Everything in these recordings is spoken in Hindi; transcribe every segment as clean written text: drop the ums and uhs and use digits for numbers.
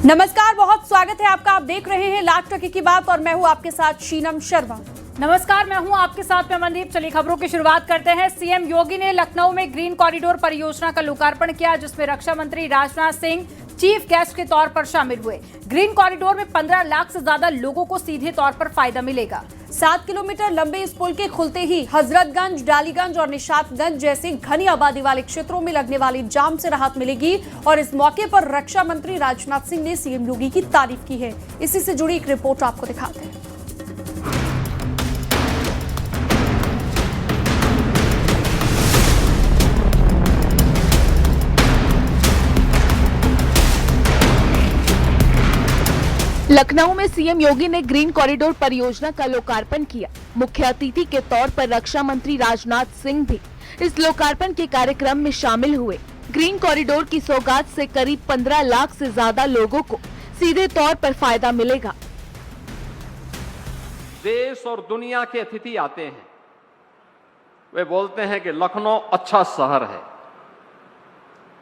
नमस्कार, बहुत स्वागत है आपका। आप देख रहे हैं लाख टके की बात और मैं हूं आपके साथ शीनम शर्मा। नमस्कार, मैं हूं आपके साथ में मनदीप। चलिए खबरों की शुरुआत करते हैं। सीएम योगी ने लखनऊ में ग्रीन कॉरिडोर परियोजना का लोकार्पण किया, जिसमें रक्षा मंत्री राजनाथ सिंह चीफ गेस्ट के तौर पर शामिल हुए। ग्रीन कॉरिडोर में 15 लाख से ज्यादा लोगों को सीधे तौर पर फायदा मिलेगा। 7 किलोमीटर लंबे इस पुल के खुलते ही हजरतगंज, डालीगंज और निशातगंज जैसे घनी आबादी वाले क्षेत्रों में लगने वाली जाम से राहत मिलेगी। और इस मौके पर रक्षा मंत्री राजनाथ सिंह ने सीएम योगी की तारीफ की है। इसी से जुड़ी एक रिपोर्ट आपको दिखाते हैं। लखनऊ में सीएम योगी ने ग्रीन कॉरिडोर परियोजना का लोकार्पण किया। मुख्य अतिथि के तौर पर रक्षा मंत्री राजनाथ सिंह भी इस लोकार्पण के कार्यक्रम में शामिल हुए। ग्रीन कॉरिडोर की सौगात से करीब 15 लाख से ज्यादा लोगों को सीधे तौर पर फायदा मिलेगा। देश और दुनिया के अतिथि आते हैं, वे बोलते हैं कि लखनऊ अच्छा शहर है।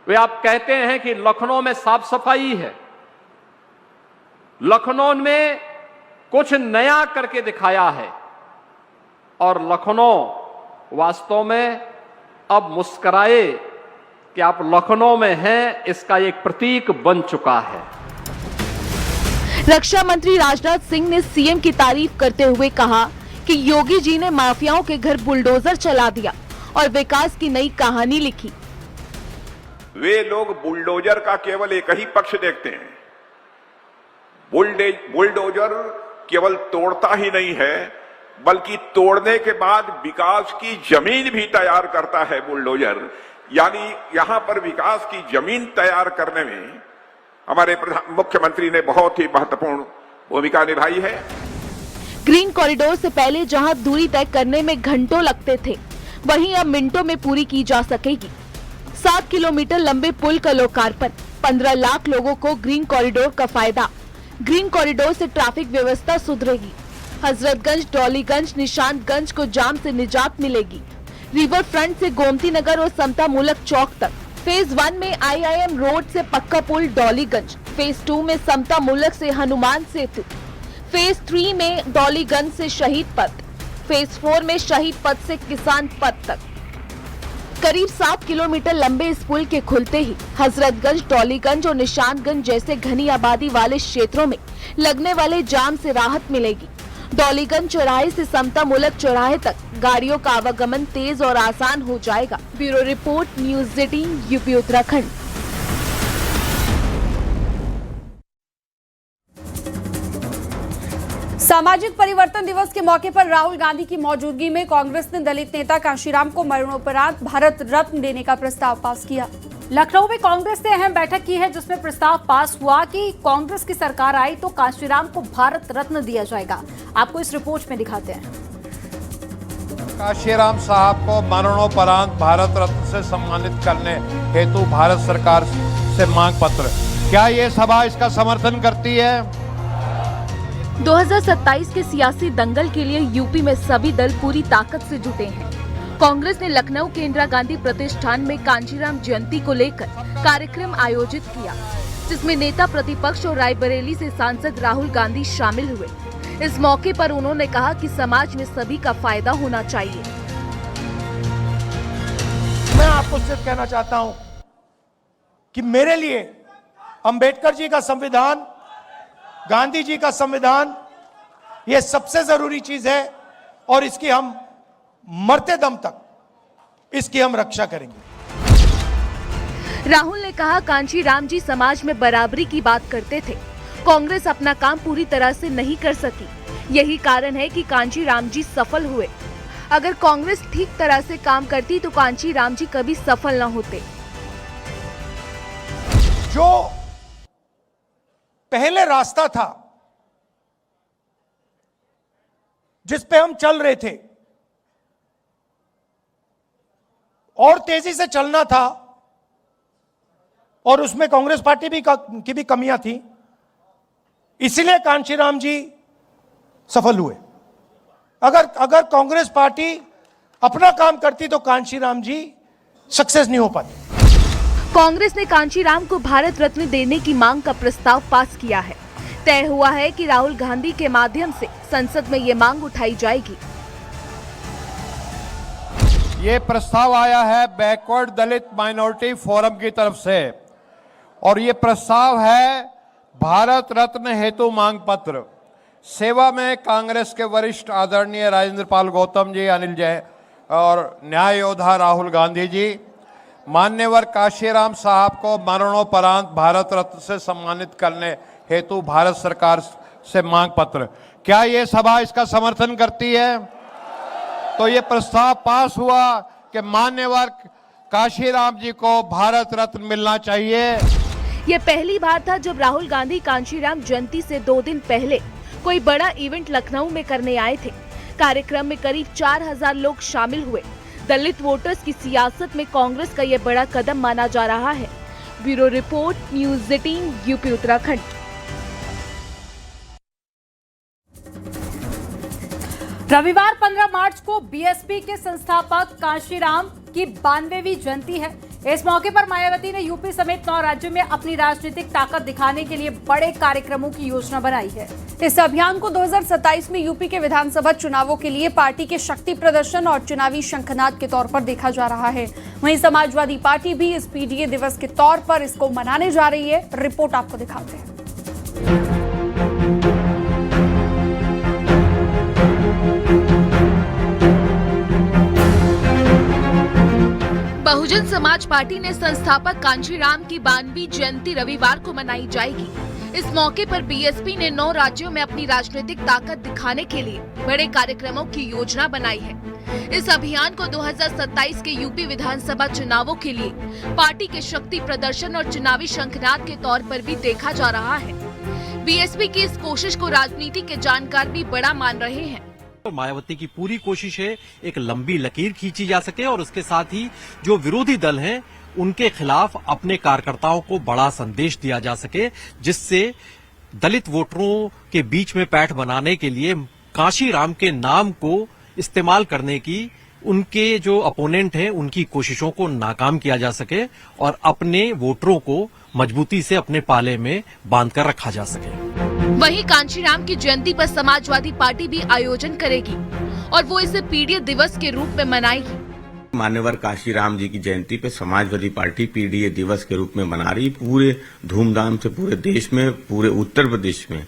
वे आप कहते हैं कि लखनऊ में साफ सफाई है, लखनऊ में कुछ नया करके दिखाया है। और लखनऊ वास्तव में अब मुस्कुराए कि आप लखनऊ में हैं, इसका एक प्रतीक बन चुका है। रक्षा मंत्री राजनाथ सिंह ने सीएम की तारीफ करते हुए कहा कि योगी जी ने माफियाओं के घर बुलडोजर चला दिया और विकास की नई कहानी लिखी। वे लोग बुलडोजर का केवल एक ही पक्ष देखते हैं। बुलडोजर केवल तोड़ता ही नहीं है, बल्कि तोड़ने के बाद विकास की जमीन भी तैयार करता है बुलडोजर। यानी यहां पर विकास की जमीन तैयार करने में हमारे मुख्यमंत्री ने बहुत ही महत्वपूर्ण भूमिका निभाई है। ग्रीन कॉरिडोर से पहले जहां दूरी तय करने में घंटों लगते थे, वहीं अब मिनटों में पूरी की जा सकेगी। 7 किलोमीटर लंबे पुल का लोकार्पण, 15 लाख लोगों को ग्रीन कॉरिडोर का फायदा। ग्रीन कॉरिडोर से ट्रैफिक व्यवस्था सुधरेगी। हजरतगंज, डॉलीगंज, निशातगंज को जाम से निजात मिलेगी। रिवर फ्रंट से गोमती नगर और समता मूलक चौक तक। फेज 1 में IIM रोड से पक्का पुल डॉलीगंज, फेज 2 में समता मूलक से हनुमान सेतु, फेज 3 में डॉलीगंज से शहीद पथ, फेज 4 में शहीद पथ से किसान पथ तक। करीब 7 किलोमीटर लंबे इस पुल के खुलते ही हजरतगंज, डॉलीगंज और निशातगंज जैसे घनी आबादी वाले क्षेत्रों में लगने वाले जाम से राहत मिलेगी। डॉलीगंज चौराहे से समता मूलक चौराहे तक गाड़ियों का आवागमन तेज और आसान हो जाएगा। Bureau report, news 18, UP Uttarakhand. सामाजिक परिवर्तन दिवस के मौके पर राहुल गांधी की मौजूदगी में कांग्रेस ने दलित नेता कांशीराम को मरणोपरांत भारत रत्न देने का प्रस्ताव पास किया। लखनऊ में कांग्रेस ने अहम बैठक की है, जिसमें प्रस्ताव पास हुआ कि कांग्रेस की सरकार आई तो कांशीराम को भारत रत्न दिया जाएगा। आपको इस रिपोर्ट में दिखाते हैं। कांशीराम साहब को मरणोपरांत भारत रत्न से सम्मानित करने हेतु भारत सरकार से मांग पत्र, क्या ये सभा इसका समर्थन करती है? 2027 के सियासी दंगल के लिए यूपी में सभी दल पूरी ताकत से जुटे हैं। कांग्रेस ने लखनऊ के इंदिरा गांधी प्रतिष्ठान में कांशीराम जयंती को लेकर कार्यक्रम आयोजित किया, जिसमें नेता प्रतिपक्ष और रायबरेली से सांसद राहुल गांधी शामिल हुए। इस मौके पर उन्होंने कहा कि समाज में सभी का फायदा होना चाहिए। मैं आपको सिर्फ कहना चाहता हूं कि मेरे लिए अंबेडकर जी का संविधान, गांधी जी का संविधान, यह सबसे जरूरी चीज है और इसकी हम मरते दम तक इसकी हम रक्षा करेंगे। राहुल ने कहा, कांशीराम जी समाज में बराबरी की बात करते थे। कांग्रेस अपना काम पूरी तरह से नहीं कर सकी, यही कारण है कि कांशीराम जी सफल हुए। अगर कांग्रेस ठीक तरह से काम करती तो कांशीराम जी कभी सफल न होते। जो पहले रास्ता था जिस पे हम चल रहे थे और तेजी से चलना था, और उसमें कांग्रेस पार्टी की भी कमियां थी, इसीलिए कांशीराम जी सफल हुए। अगर कांग्रेस पार्टी अपना काम करती तो कांशीराम जी सक्सेस नहीं हो पाते। कांग्रेस ने कांशीराम को भारत रत्न देने की मांग का प्रस्ताव पास किया है। तय हुआ है कि राहुल गांधी के माध्यम से संसद में ये मांग उठाई जाएगी। ये प्रस्ताव आया है बैकवर्ड दलित माइनॉरिटी फोरम की तरफ से और ये प्रस्ताव है भारत रत्न हेतु मांग पत्र। सेवा में कांग्रेस के वरिष्ठ आदरणीय राजेंद्र पाल गौतम जी, अनिल जैन और न्याय योद्धा राहुल गांधी जी, मान्यवर कांशीराम साहब को मरणोपरांत भारत रत्न से सम्मानित करने हेतु भारत सरकार से मांग पत्र। क्या ये सभा इसका समर्थन करती है? तो ये प्रस्ताव पास हुआ कि मान्यवर कांशीराम जी को भारत रत्न मिलना चाहिए। ये पहली बार था जब राहुल गांधी कांशीराम जयंती से 2 दिन पहले कोई बड़ा इवेंट लखनऊ में करने आए थे। कार्यक्रम में करीब 4000 लोग शामिल हुए। दलित वोटर्स की सियासत में कांग्रेस का ये बड़ा कदम माना जा रहा है। Bureau report, news 18, UP Uttarakhand. रविवार 15 मार्च को बीएसपी के संस्थापक कांशीराम की 92वीं जयंती है। इस मौके पर मायावती ने यूपी समेत 9 राज्यों में अपनी राजनीतिक ताकत दिखाने के लिए बड़े कार्यक्रमों की योजना बनाई है। इस अभियान को 2027 में यूपी के विधानसभा चुनावों के लिए पार्टी के शक्ति प्रदर्शन और चुनावी शंखनाद के तौर पर देखा जा रहा है। वहीं समाजवादी पार्टी भी इस पीडीए दिवस के तौर पर इसको मनाने जा रही है। रिपोर्ट आपको दिखाते हैं। बहुजन समाज पार्टी ने संस्थापक कांशीराम की 92वीं जयंती रविवार को मनाई जाएगी। इस मौके पर बीएसपी ने 9 राज्यों में अपनी राजनीतिक ताकत दिखाने के लिए बड़े कार्यक्रमों की योजना बनाई है। इस अभियान को 2027 के यूपी विधानसभा चुनावों के लिए पार्टी के शक्ति प्रदर्शन और चुनावी शंखनाद के तौर पर भी देखा जा रहा है। बीएसपी की इस कोशिश को राजनीति के जानकार भी बड़ा मान रहे हैं। मायावती की पूरी कोशिश है एक लंबी लकीर खींची जा सके और उसके साथ ही जो विरोधी दल हैं उनके खिलाफ अपने कार्यकर्ताओं को बड़ा संदेश दिया जा सके, जिससे दलित वोटरों के बीच में पैठ बनाने के लिए कांशीराम के नाम को इस्तेमाल करने की उनके जो अपोनेंट हैं उनकी कोशिशों को नाकाम किया जा सके और अपने वोटरों को मजबूती से अपने पाले में बांधकर रखा जा सके। वहीं कांशीराम की जयंती पर समाजवादी पार्टी भी आयोजन करेगी और वो इसे पीडीए दिवस के रूप में मनाएगी। मान्यवर कांशीराम जी की जयंती पे समाजवादी पार्टी पीडीए दिवस के रूप में मना रही। पूरे धूमधाम से पूरे देश में, पूरे उत्तर प्रदेश में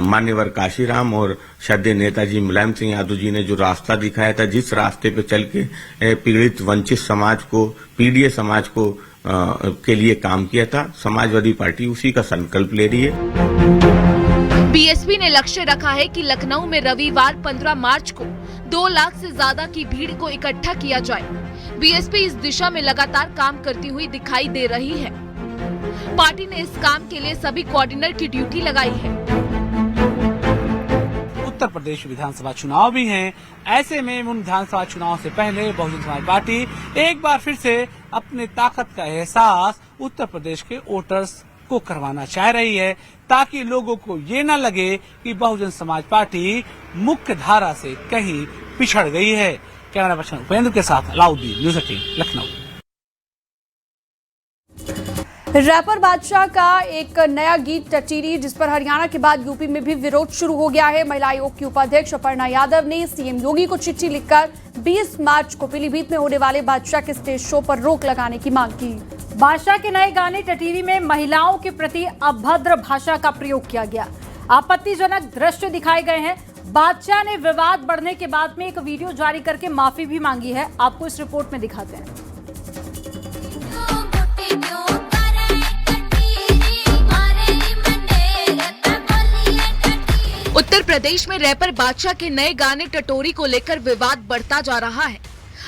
मान्यवर कांशीराम और श्रद्धेय नेताजी मुलायम सिंह यादव जी ने जो रास्ता दिखाया था, जिस रास्ते पे चल के पीड़ित वंचित समाज को, पीडीए समाज को के लिए काम किया था, समाजवादी पार्टी उसी का संकल्प ले रही है। बीएसपी ने लक्ष्य रखा है कि लखनऊ में रविवार 15 मार्च को 2 लाख से ज्यादा की भीड़ को इकट्ठा किया जाए। बीएसपी इस दिशा में लगातार काम करती हुई दिखाई दे रही है। पार्टी ने इस काम के लिए सभी कोऑर्डिनेटर की ड्यूटी लगाई है। उत्तर प्रदेश विधानसभा चुनाव भी हैं। ऐसे में उन विधानसभा चुनाव से पहले बहुजन समाज पार्टी एक बार फिर से अपने ताकत का एहसास उत्तर प्रदेश के वोटर्स को करवाना चाह रही है, ताकि लोगों को ये न लगे कि बहुजन समाज पार्टी मुख्य धारा से कहीं पिछड़ गई है। कैमरा पर्सन उपेंद्र के साथ अलाउद्दीन, न्यूज़ 18 लखनऊ। रैपर बादशाह का एक नया गीत टटीरी, जिस पर हरियाणा के बाद यूपी में भी विरोध शुरू हो गया है। महिला आयोग की उपाध्यक्ष अपर्णा यादव ने सीएम योगी को चिट्ठी लिखकर 20 मार्च को पीलीभीत में होने वाले बादशाह के स्टेज शो पर रोक लगाने की मांग की। बादशाह के नए गाने टटीरी में महिलाओं के प्रति अभद्र भाषा का प्रयोग किया गया। आपत्तिजनक दृश्य दिखाए गए हैं। बादशाह ने विवाद बढ़ने के बाद में एक वीडियो जारी करके माफी भी मांगी है। आपको इस रिपोर्ट में दिखाते हैं। उत्तर प्रदेश में रैपर बादशाह के नए गाने टटोरी को लेकर विवाद बढ़ता जा रहा है।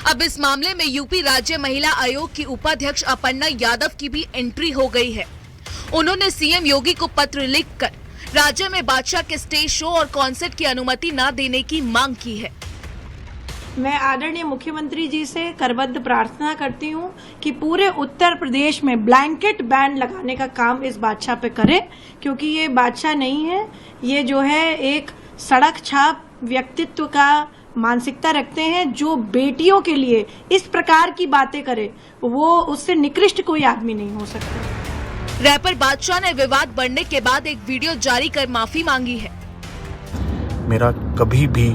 अब इस मामले में यूपी राज्य महिला आयोग की उपाध्यक्ष अपर्णा यादव की भी एंट्री हो गई है। उन्होंने सीएम योगी को पत्र लिखकर राज्य में बादशाह के स्टेज शो और कॉन्सर्ट की अनुमति न देने की मांग की है। मैं आदरणीय मुख्यमंत्री जी से करबद्ध प्रार्थना करती हूं कि पूरे उत्तर प्रदेश में ब्लैंकेट बैन लगाने का काम इस बादशाह पे करें, क्योंकि ये बादशाह नहीं है, ये जो है एक सड़क छाप व्यक्तित्व का मानसिकता रखते हैं, जो बेटियों के लिए इस प्रकार की बातें करे, वो उससे निकृष्ट कोई आदमी नहीं हो सकता। रैपर बादशाह ने विवाद बढ़ने के बाद एक वीडियो जारी कर माफी मांगी है। मेरा कभी भी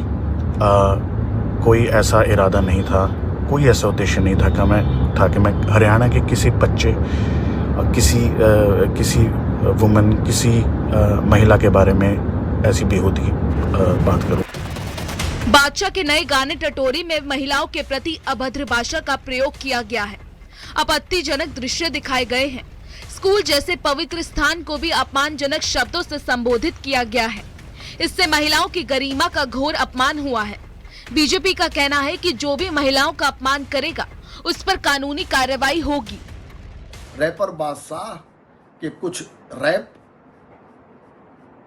कोई ऐसा इरादा नहीं था, कोई ऐसा उद्देश्य नहीं था कि मैं हरियाणा के किसी बच्चे, किसी वुमन, किसी महिला के बारे में ऐसी बेहूदी बात करूं। बादशाह के नए गाने टटोरी में महिलाओं के प्रति अभद्र भाषा का प्रयोग किया गया है। आपत्तिजनक दृश्य दिखाए गए हैं। स्कूल जैसे पवित्र स्थान को भी अपमानजनक शब्दों से संबोधित किया गया है। इससे महिलाओं की गरिमा का घोर अपमान हुआ है। बीजेपी का कहना है कि जो भी महिलाओं का अपमान करेगा उस पर कानूनी कार्रवाई होगी। रैपर बादशाह के कुछ रैप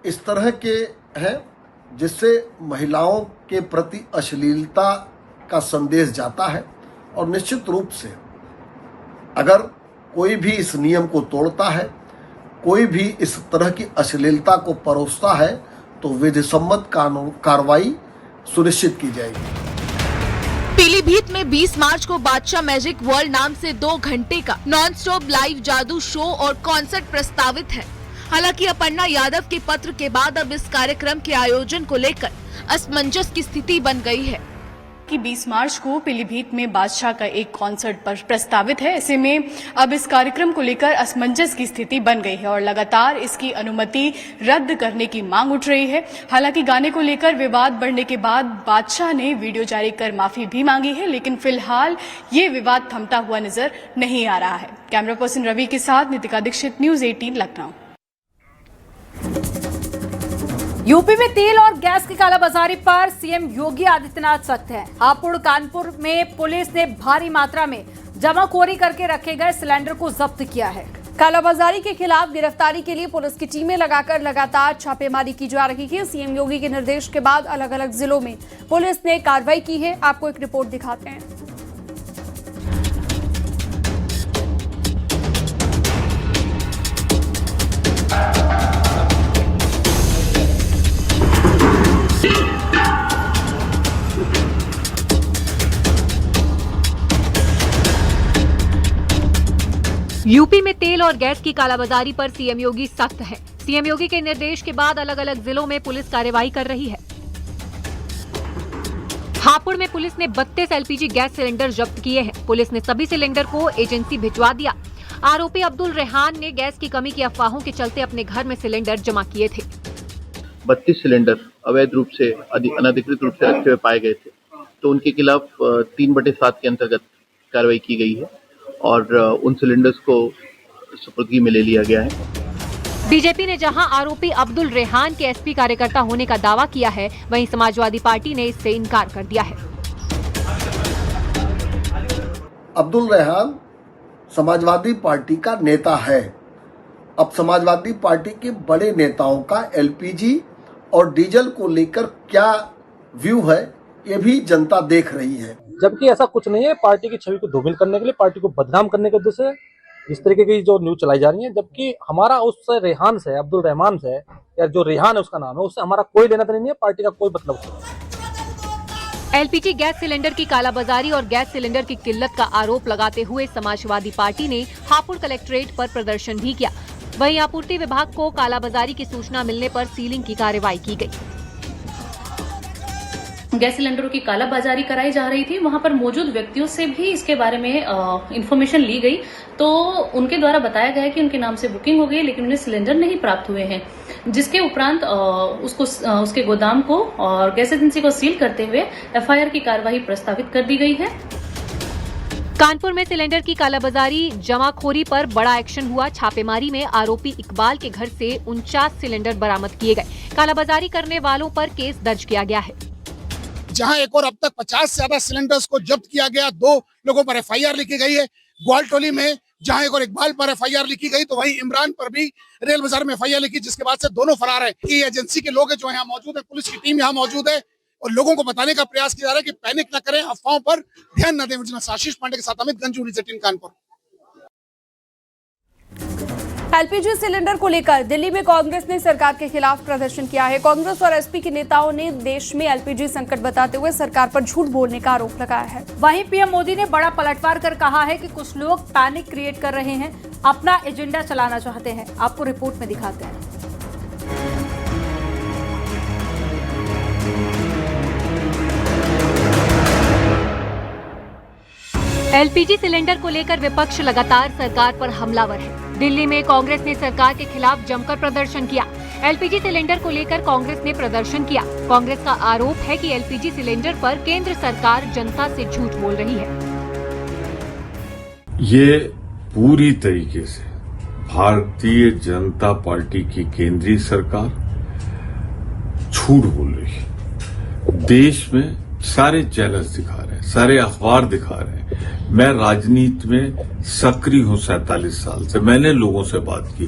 इस तरह के हैं जिससे महिलाओं के प्रति अश्लीलता का संदेश जाता है, और निश्चित रूप से अगर कोई भी इस नियम को तोड़ता है, कोई भी इस तरह की अश्लीलता को परोसता है, तो विधिसम्मत कानून कार्रवाई सुनिश्चित की जाएगी। पीलीभीत में 20 मार्च को बादशाह मैजिक वर्ल्ड नाम से 2 घंटे का नॉन स्टॉप लाइव जादू शो और कॉन्सर्ट प्रस्तावित है। हालांकि अपर्णा यादव के पत्र के बाद अब इस कार्यक्रम के आयोजन को लेकर असमंजस की स्थिति बन गई है कि 20 मार्च को पीलीभीत में बादशाह का एक कॉन्सर्ट पर प्रस्तावित है। ऐसे में अब इस कार्यक्रम को लेकर असमंजस की स्थिति बन गई है और लगातार इसकी अनुमति रद्द करने की मांग उठ रही है। हालांकि गाने को लेकर विवाद बढ़ने के बाद बादशाह ने वीडियो जारी कर माफी भी मांगी है, लेकिन फिलहाल ये विवाद थमता हुआ नजर नहीं आ रहा है। कैमरा पर्सन रवि के साथ नितिका दीक्षित, न्यूज 18 लखनऊ। यूपी में तेल और गैस की कालाबाजारी पर सीएम योगी आदित्यनाथ सख्त हैं। हापुड़ कानपुर में पुलिस ने भारी मात्रा में जमाखोरी करके रखे गए सिलेंडर को जब्त किया है। कालाबाजारी के खिलाफ गिरफ्तारी के लिए पुलिस की टीमें लगाकर लगातार छापेमारी की जा रही है। सीएम योगी के निर्देश के बाद अलग अलग जिलों में पुलिस ने कार्रवाई की है। आपको एक रिपोर्ट दिखाते हैं। यूपी में तेल और गैस की कालाबाजारी पर सीएम योगी सख्त है। सीएम योगी के निर्देश के बाद अलग अलग जिलों में पुलिस कार्रवाई कर रही है। हापुड़ में पुलिस ने 32 एलपीजी गैस सिलेंडर जब्त किए हैं। पुलिस ने सभी सिलेंडर को एजेंसी भिजवा दिया। आरोपी अब्दुल रेहान ने गैस की कमी की अफवाहों के चलते अपने घर में सिलेंडर जमा किए थे। 32 सिलेंडर अवैध रूप से अनधिकृत रूप से रखे हुए पाए गए थे, तो उनके खिलाफ 3/7 के अंतर्गत कार्रवाई की गई है और उन सिलेंडर्स को सुपुर्दगी में ले लिया गया है। बीजेपी ने जहां आरोपी अब्दुल रेहान के एसपी कार्यकर्ता होने का दावा किया है, वहीं समाजवादी पार्टी ने इससे इनकार कर दिया है। अब्दुल रेहान समाजवादी पार्टी का नेता है। अब समाजवादी पार्टी के बड़े नेताओं का एलपीजी और डीजल को लेकर क्या व्यू है, ये भी जनता देख रही है। जबकि ऐसा कुछ नहीं है। पार्टी की छवि को धूमिल करने के लिए, पार्टी को बदनाम करने के उद्देश्य से इस तरीके की जो न्यूज चलाई जा रही है, जबकि हमारा उस रेहान से, अब्दुल रहमान से, या जो रेहान है उसका नाम है, उससे हमारा कोई लेना देना नहीं है, पार्टी का कोई मतलब नहीं। एलपीजी गैस सिलेंडर की कालाबाजारी और गैस सिलेंडर की किल्लत का आरोप लगाते हुए समाजवादी पार्टी ने हापुड़ कलेक्ट्रेट पर प्रदर्शन भी किया। वहीं आपूर्ति विभाग को कालाबाजारी की सूचना मिलने पर सीलिंग की कार्रवाई की गई। गैस सिलेंडरों की कालाबाजारी कराई जा रही थी। वहां पर मौजूद व्यक्तियों से भी इसके बारे में इंफॉर्मेशन ली गई, तो उनके द्वारा बताया गया कि उनके नाम से बुकिंग हो गई, लेकिन उन्हें सिलेंडर नहीं प्राप्त हुए हैं। जिसके उपरांत उसके गोदाम को और गैस एजेंसी को सील करते हुए एफआईआर की कार्रवाई प्रस्तावित कर दी गई है। कानपुर में सिलेंडर की कालाबाजारी जमाखोरी पर बड़ा एक्शन हुआ। छापेमारी में आरोपी इकबाल के घर से 49 सिलेंडर बरामद किए गए। कालाबाजारी करने वालों पर केस दर्ज किया गया है। जहां एक और अब तक 50 से ज्यादा सिलेंडर्स को जब्त किया गया। 2 लोगों पर एफआईआर लिखी गई है। ग्वालटोली में जहां एक और इकबाल पर एफआईआर लिखी गई, तो वहीं इमरान पर भी रेल बाजार में एफआईआर लिखी, जिसके बाद से दोनों फरार है। ये एजेंसी के लोग जो यहाँ मौजूद है, पुलिस की टीम यहाँ मौजूद है और लोगों को बताने का प्रयास किया जा रहा है कि पैनिक न करें, अफवाहों पर ध्यान न दें। आशीष पांडे के साथ अमित गंजू, 18 कानपुर। एलपीजी सिलेंडर को लेकर दिल्ली में कांग्रेस ने सरकार के खिलाफ प्रदर्शन किया है। कांग्रेस और एसपी के नेताओं ने देश में एलपीजी संकट बताते हुए सरकार पर झूठ बोलने का आरोप लगाया है। वहीं पीएम मोदी ने बड़ा पलटवार कर कहा है कि कुछ लोग पैनिक क्रिएट कर रहे हैं, अपना एजेंडा चलाना चाहते हैं। आपको रिपोर्ट में दिखाते हैं। एलपीजी सिलेंडर को लेकर विपक्ष लगातार सरकार पर हमलावर है। दिल्ली में कांग्रेस ने सरकार के खिलाफ जमकर प्रदर्शन किया। एलपीजी सिलेंडर को लेकर कांग्रेस ने प्रदर्शन किया। कांग्रेस का आरोप है कि एलपीजी सिलेंडर पर केंद्र सरकार जनता से झूठ बोल रही है। ये पूरी तरीके से भारतीय जनता पार्टी की केंद्रीय सरकार झूठ बोल रही है। देश में सारे चैनल्स दिखा रहे हैं, सारे अखबार दिखा रहे हैं। मैं राजनीति में सक्रिय हूं 47 साल से। मैंने लोगों से बात की।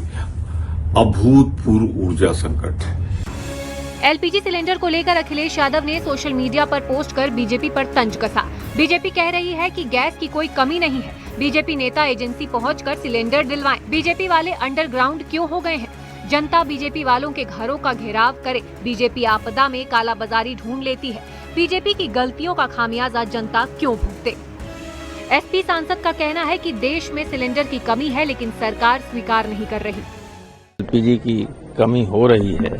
अभूतपूर्व ऊर्जा संकट है। एलपीजी सिलेंडर को लेकर अखिलेश यादव ने सोशल मीडिया पर पोस्ट कर बीजेपी पर तंज कसा। बीजेपी कह रही है कि गैस की कोई कमी नहीं है। बीजेपी नेता एजेंसी पहुंचकर सिलेंडर दिलवाएं। बीजेपी वाले अंडरग्राउंड क्यों हो गए हैं? जनता बीजेपी वालों के घरों का घेराव करे। बीजेपी आपदा में कालाबाजारी ढूंढ लेती है। बीजेपी की गलतियों का खामियाजा जनता क्यों भुगते? एसपी सांसद का कहना है कि देश में सिलेंडर की कमी है, लेकिन सरकार स्वीकार नहीं कर रही। एलपीजी की कमी हो रही है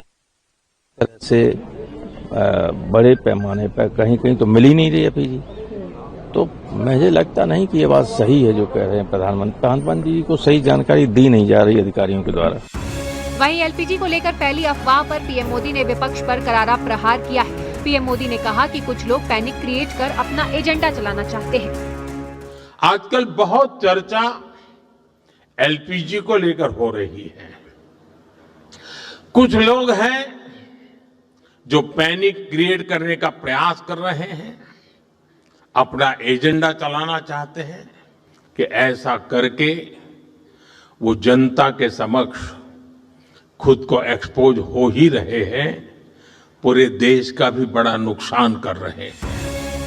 से बड़े पैमाने पर कहीं कहीं तो मिल ही नहीं रही एलपीजी। तो मुझे लगता नहीं कि ये बात सही है जो कह रहे हैं प्रधानमंत्री जी को सही जानकारी दी नहीं जा रही अधिकारियों के द्वारा। वहीं एलपीजी को लेकर फैली अफवाह पर पीएम मोदी ने विपक्ष पर करारा प्रहार किया है। पीएम मोदी ने कहा कि कुछ लोग पैनिक क्रिएट कर अपना एजेंडा चलाना चाहते हैं। आजकल बहुत चर्चा एलपीजी को लेकर हो रही है। कुछ लोग हैं जो पैनिक क्रिएट करने का प्रयास कर रहे हैं, अपना एजेंडा चलाना चाहते हैं कि ऐसा करके वो जनता के समक्ष खुद को एक्सपोज हो ही रहे हैं, पूरे देश का भी बड़ा नुकसान कर रहे हैं।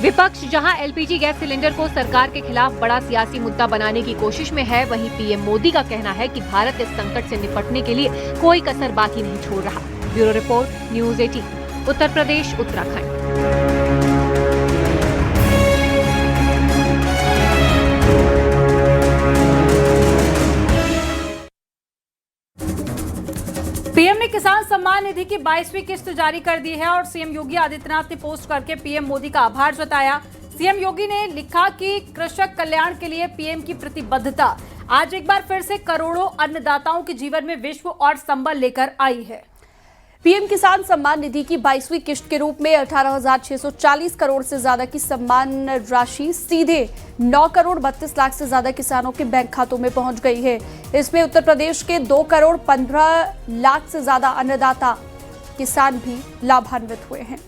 विपक्ष जहां एलपीजी गैस सिलेंडर को सरकार के खिलाफ बड़ा सियासी मुद्दा बनाने की कोशिश में है, वहीं पीएम मोदी का कहना है कि भारत इस संकट से निपटने के लिए कोई कसर बाकी नहीं छोड़ रहा। Bureau report, news 18, Uttar Pradesh, Uttarakhand. PM ने किसान सम्मान निधि की 22वीं किस्त जारी कर दी है और सीएम योगी आदित्यनाथ ने पोस्ट करके पीएम मोदी का आभार जताया। सीएम योगी ने लिखा कि कृषक कल्याण के लिए पीएम की प्रतिबद्धता आज एक बार फिर से करोड़ों अन्नदाताओं के जीवन में विश्व और संबल लेकर आई है। पीएम किसान सम्मान निधि की 22वीं किस्त के रूप में 18,640 करोड़ से ज्यादा की सम्मान राशि सीधे 9 करोड़ 32 लाख से ज्यादा किसानों के बैंक खातों में पहुंच गई है। इसमें उत्तर प्रदेश के 2 करोड़ 15 लाख से ज्यादा अन्नदाता किसान भी लाभान्वित हुए हैं।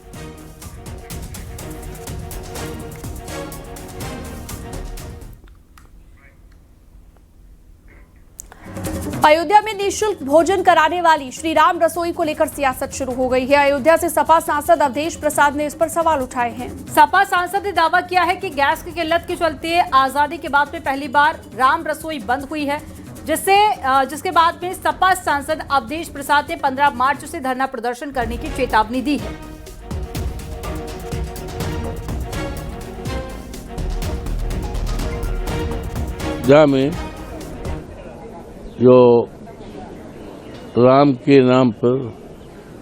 अयोध्या में निःशुल्क भोजन कराने वाली श्री राम रसोई को लेकर सियासत शुरू हो गई है। अयोध्या से सपा सांसद अवधेश प्रसाद ने इस पर सवाल उठाए हैं। सपा सांसद ने दावा किया है कि गैस की किल्लत के चलते आजादी के बाद में पहली बार राम रसोई बंद हुई है, जिसके बाद में सपा सांसद अवधेश प्रसाद ने 15 मार्च से धरना प्रदर्शन करने की चेतावनी दी है। में जो राम के नाम पर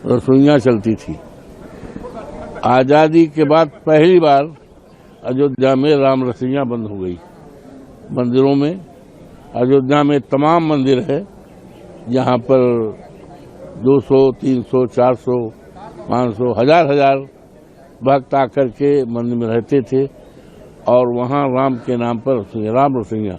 रसोइयाँ चलती थी, आज़ादी के बाद पहली बार अयोध्या में राम रसोइयाँ बंद हो गई। मंदिरों में अयोध्या में तमाम मंदिर है जहाँ पर 200, 300, 400, 500, हजार भक्त आकर के मंदिर में रहते थे और वहाँ राम के नाम पर राम रसोइयाँ।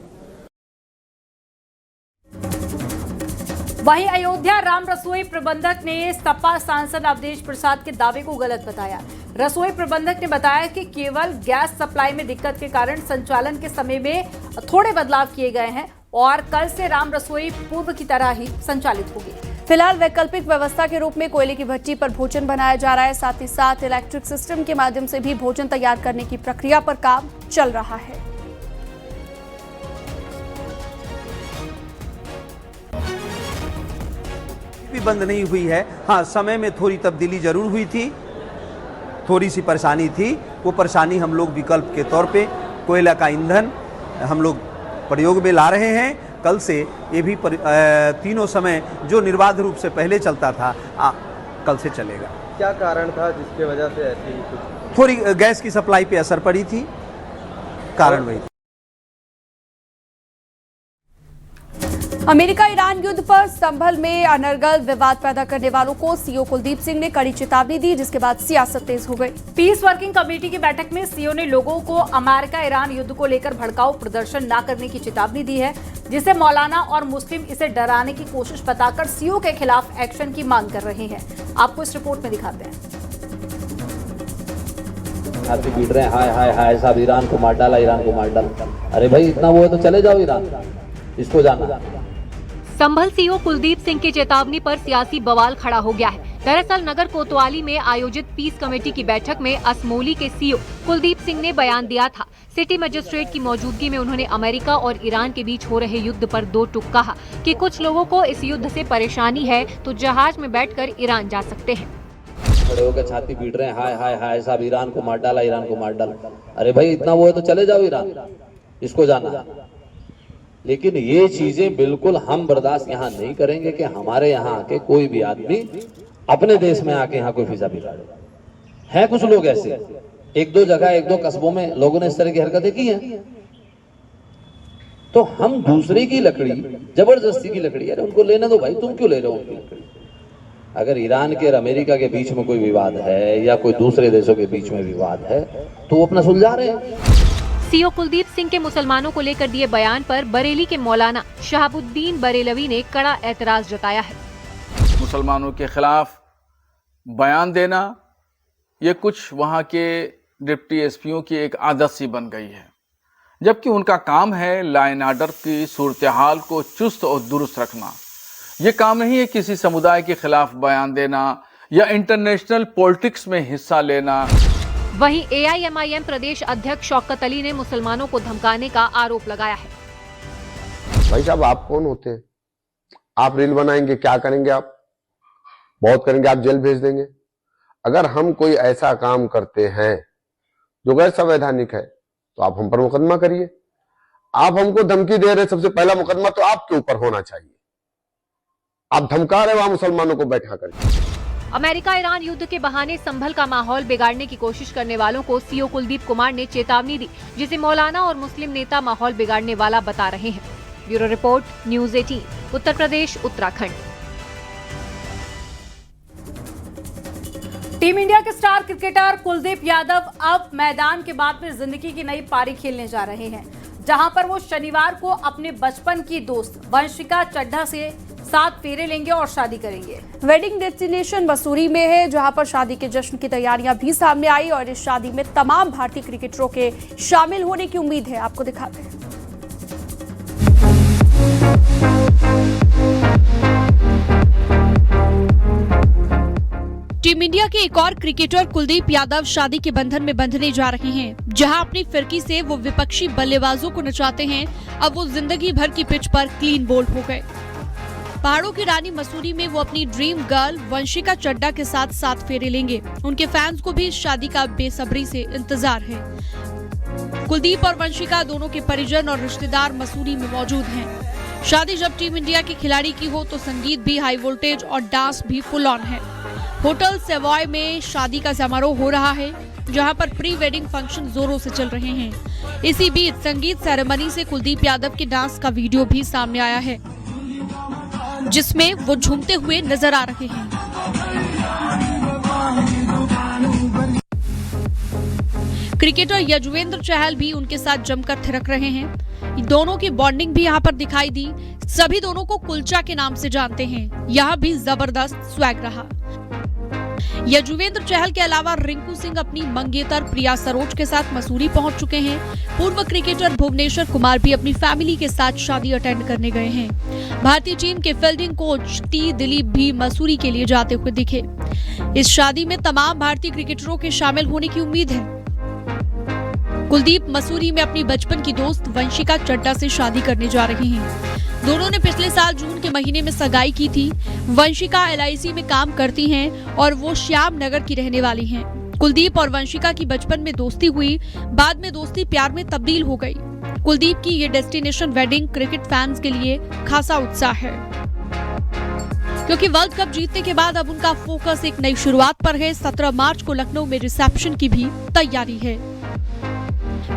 वहीं अयोध्या राम रसोई प्रबंधक ने सपा सांसद अवधेश प्रसाद के दावे को गलत बताया। रसोई प्रबंधक ने बताया कि केवल गैस सप्लाई में दिक्कत के कारण संचालन के समय में थोड़े बदलाव किए गए हैं और कल से राम रसोई पूर्व की तरह ही संचालित होगी। फिलहाल वैकल्पिक व्यवस्था के रूप में कोयले की भट्टी पर भोजन बनाया जा रहा है। साथ ही साथ इलेक्ट्रिक सिस्टम के माध्यम से भी भोजन तैयार करने की प्रक्रिया पर काम चल रहा है। भी बंद नहीं हुई है। हाँ, समय में थोड़ी तब्दीली जरूर हुई थी, थोड़ी सी परेशानी थी। वो परेशानी हम लोग विकल्प के तौर पे कोयला का ईंधन हम लोग प्रयोग में ला रहे हैं। कल से ये भी तीनों समय जो निर्बाध रूप से पहले चलता था कल से चलेगा। क्या कारण था जिसके वजह से ऐसी कुछ? थोड़ी गैस की सप्लाई पे असर पड़ी थी, कारण वही था। अमेरिका ईरान युद्ध पर संभल में अनर्गल विवाद पैदा करने वालों को सीओ कुलदीप सिंह ने कड़ी चेतावनी दी, जिसके बाद सियासत तेज हो गई। पीस वर्किंग कमेटी की बैठक में सीओ ने लोगों को अमेरिका ईरान युद्ध को लेकर भड़काऊ प्रदर्शन न करने की चेतावनी दी है, जिसे मौलाना और मुस्लिम इसे डराने की कोशिश बताकर सीओ के खिलाफ एक्शन की मांग कर रहे हैं। आपको इस रिपोर्ट में दिखाते हैं। छाती पीट रहे हैं, हाय हाय हाय साहब ईरान को मार डाला, ईरान को मार डाला। अरे भाई इतना वो है तो चले जाओ ईरान, इसको जाना। संभल सीओ कुलदीप सिंह की चेतावनी पर सियासी बवाल खड़ा हो गया है। दरअसल नगर कोतवाली में आयोजित पीस कमेटी की बैठक में असमोली के सीओ कुलदीप सिंह ने बयान दिया था। सिटी मजिस्ट्रेट की मौजूदगी में उन्होंने अमेरिका और ईरान के बीच हो रहे युद्ध पर दो टूक कहा कि कुछ लोगों को इस युद्ध से परेशानी है तो जहाज में बैठकर ईरान जा सकते हैं। खड़े होकर छाती पीट रहे हैं, हाय हाय हाय साहब ईरान को मार डाला, ईरान को मार डाला। अरे भाई इतना वो है तो चले जाओ ईरान, इसको जाना। लेकिन ये चीजें बिल्कुल हम बर्दाश्त यहाँ नहीं करेंगे कि हमारे यहाँ आके कोई भी आदमी अपने देश में आके यहाँ कोई फिजा बिगाड़े। हैं कुछ लोग ऐसे, एक दो जगह एक दो कस्बों में लोगों ने इस तरह की हरकतें की हैं। तो हम दूसरे की लकड़ी, जबरदस्ती की लकड़ी, अरे उनको लेने दो भाई, तुम क्यों ले रहे हो उनकी लकड़ी? अगर ईरान के और अमेरिका के बीच में कोई विवाद है या कोई दूसरे देशों के बीच में विवाद है तो वो अपना सुलझा रहे हैं। सीओ कुलदीप सिंह के मुसलमानों को लेकर दिए बयान पर बरेली के मौलाना शहाबुद्दीन बरेलवी ने कड़ा एतराज जताया है। मुसलमानों के खिलाफ बयान देना ये कुछ वहाँ के डिप्टी एसपीओ की एक आदत सी बन गई है, जबकि उनका काम है लॉ एंड ऑर्डर की सूरत हाल को चुस्त और दुरुस्त रखना। ये काम नहीं है किसी समुदाय के खिलाफ बयान देना या इंटरनेशनल पॉलिटिक्स में हिस्सा लेना। वहीं एआईएमआईएम प्रदेश अध्यक्ष शौकत अली ने मुसलमानों को धमकाने का आरोप लगाया है। भाई साहब आप कौन होते हैं? आप रील बनाएंगे, क्या करेंगे? आप बहुत करेंगे, आप जेल भेज देंगे। अगर हम कोई ऐसा काम करते हैं जो गैर संवैधानिक है तो आप हम पर मुकदमा करिए। आप हमको धमकी दे रहे, सबसे पहला मुकदमा तो आपके ऊपर होना चाहिए। आप धमका रहे वहां मुसलमानों को बैठा करके। अमेरिका ईरान युद्ध के बहाने संभल का माहौल बिगाड़ने की कोशिश करने वालों को सीओ कुलदीप कुमार ने चेतावनी दी, जिसे मौलाना और मुस्लिम नेता माहौल बिगाड़ने वाला बता रहे हैं। Bureau report, news 18, Uttar Pradesh, Uttarakhand. Team India के स्टार क्रिकेटर कुलदीप यादव अब मैदान के बाद में जिंदगी की नई पारी खेलने जा रहे हैं, जहां पर वो शनिवार को अपने बचपन की दोस्त वंशिका चड्ढा से 7 फेरे लेंगे और शादी करेंगे। वेडिंग डेस्टिनेशन मसूरी में है, जहां पर शादी के जश्न की तैयारियां भी सामने आई और इस शादी में तमाम भारतीय क्रिकेटरों के शामिल होने की उम्मीद है। आपको दिखाते हैं। टीम इंडिया के एक और क्रिकेटर कुलदीप यादव शादी के बंधन में बंधने जा रहे हैं। जहां अपनी फिरकी से वो विपक्षी बल्लेबाजों को नचाते हैं, अब वो जिंदगी भर की पिच पर क्लीन बोल्ड हो गए। पहाड़ों की रानी मसूरी में वो अपनी ड्रीम गर्ल वंशिका चड्ढा के साथ 7 फेरे लेंगे। उनके फैंस को भी इस शादी का बेसब्री से इंतजार है। कुलदीप और वंशिका दोनों के परिजन और रिश्तेदार मसूरी में मौजूद हैं। शादी जब टीम इंडिया के खिलाड़ी की हो तो संगीत भी हाई वोल्टेज और डांस भी फुल ऑन है। होटल सेवॉय में शादी का समारोह हो रहा है, जहां पर प्री वेडिंग फंक्शन जोरों से चल रहे हैं। इसी बीच संगीत सेरेमनी से कुलदीप यादव के डांस का वीडियो भी सामने आया है, जिसमें वो झूमते हुए नजर आ रहे हैं। क्रिकेटर यजुवेंद्र चहल भी उनके साथ जमकर थिरक रहे हैं। दोनों की बॉन्डिंग भी यहाँ पर दिखाई दी। सभी दोनों को कुलचा के नाम से जानते हैं। यहाँ भी जबरदस्त स्वैग रहा। यजुवेंद्र चहल के अलावा रिंकू सिंह अपनी मंगेतर प्रिया सरोज के साथ मसूरी पहुंच चुके हैं। पूर्व क्रिकेटर भुवनेश्वर कुमार भी अपनी फैमिली के साथ शादी अटेंड करने गए हैं। भारतीय टीम के फील्डिंग कोच टी दिलीप भी मसूरी के लिए जाते हुए दिखे। इस शादी में तमाम भारतीय क्रिकेटरों के शामिल होने की उम्मीद है। कुलदीप मसूरी में अपनी बचपन की दोस्त वंशिका चड्ढा से शादी करने जा रहे हैं। दोनों ने पिछले साल जून के महीने में सगाई की थी। वंशिका LIC में काम करती हैं और वो श्याम नगर की रहने वाली हैं। कुलदीप और वंशिका की बचपन में दोस्ती हुई, बाद में दोस्ती प्यार में तब्दील हो गई। कुलदीप की ये डेस्टिनेशन वेडिंग क्रिकेट फैंस के लिए खासा उत्साह है, क्योंकि वर्ल्ड कप जीतने के बाद अब उनका फोकस एक नई शुरुआत पर है। 17 मार्च को लखनऊ में रिसेप्शन की भी तैयारी है।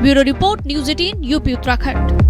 Bureau report, news 18, UP Uttarakhand.